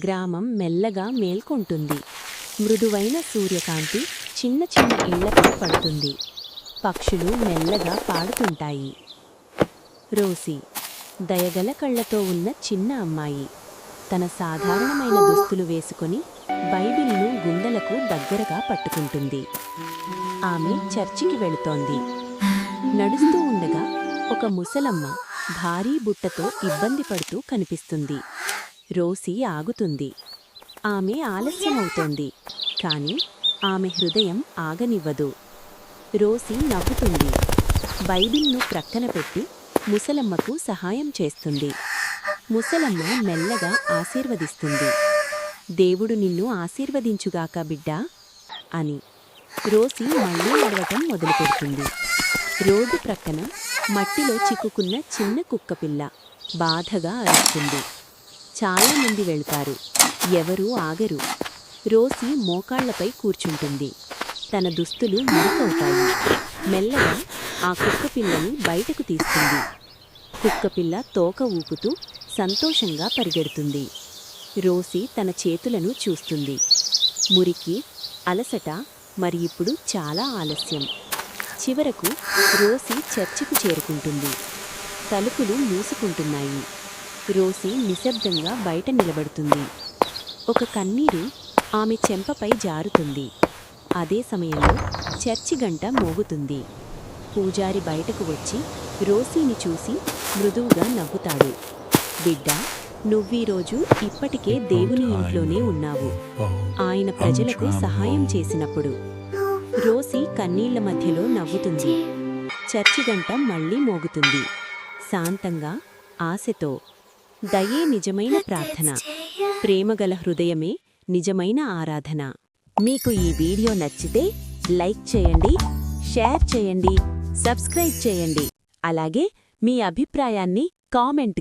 గ్రామం మెల్లగా మేల్కొంటుంది. మృదువైన సూర్యకాంతి చిన్న చిన్న ఇళ్లపై పడుతుంది. పక్షులు మెల్లగా పాడుతుంటాయి. రోసి దయగల కళ్లతో ఉన్న చిన్న అమ్మాయి. తన సాధారణమైన దుస్తులు వేసుకుని బైబిల్ను గుండెలకు దగ్గరగా పట్టుకుంటుంది. ఆమె చర్చికి వెళుతోంది. నడుస్తూ ఉండగా ఒక ముసలమ్మ భారీ బుట్టతో ఇబ్బంది పడుతూ కనిపిస్తుంది. రోసి ఆగుతుంది. ఆమె ఆలస్యమవుతోంది, కాని ఆమె హృదయం ఆగనివ్వదు. రోసి నవ్వుతుంది. బైబిల్ను ప్రక్కన పెట్టి ముసలమ్మకు సహాయం చేస్తుంది. ముసలమ్మ మెల్లగా ఆశీర్వదిస్తుంది. దేవుడు నిన్ను ఆశీర్వదించుగాక బిడ్డా అని. రోసి మళ్ళీ నడవటం మొదలుపెడుతుంది. రోడ్డు ప్రక్కన మట్టిలో చిక్కుకున్న చిన్న కుక్కపిల్ల బాధగా అరుస్తుంది. చాలామంది వెళ్తారు, ఎవరూ ఆగరు. రోసి మోకాళ్లపై కూర్చుంటుంది. తన దుస్తులు మురికవుతాయి. మెల్లగా ఆ కుక్కపిల్లని బయటకు తీస్తుంది. కుక్కపిల్ల తోక ఊపుతూ సంతోషంగా పరిగెడుతుంది. రోసి తన చేతులను చూస్తుంది. మురికి, అలసట, మరి ఇప్పుడు చాలా ఆలస్యం. చివరకు రోసి చర్చికి చేరుకుంటుంది. తలుపులు మూసుకుంటున్నాయి. రోసి నిశ్శబ్దంగా బయట నిలబడుతుంది. ఒక కన్నీరు ఆమె చెంపపై జారుతుంది. అదే సమయంలో చర్చి గంట మోగుతుంది. పూజారి బయటకు వచ్చి రోసీని చూసి మృదువుగా నవ్వుతాడు. బిడ్డా, నువ్వీరోజు ఇప్పటికే దేవుని ఇంట్లోనే ఉన్నావు. ఆయన ప్రజలకు సహాయం చేసినప్పుడు. రోసి కన్నీళ్ల మధ్యలో నవ్వుతుంది. చర్చి గంట మళ్లీ మోగుతుంది. శాంతంగా, ఆశతో. దయే నిజమైన ప్రార్థన. ప్రేమగల హృదయమే నిజమైన ఆరాధన. మీకు ఈ వీడియో నచ్చితే లైక్ చేయండి, షేర్ చేయండి, సబ్స్క్రైబ్ చేయండి. అలాగే మీ అభిప్రాయాన్ని కామెంట్గా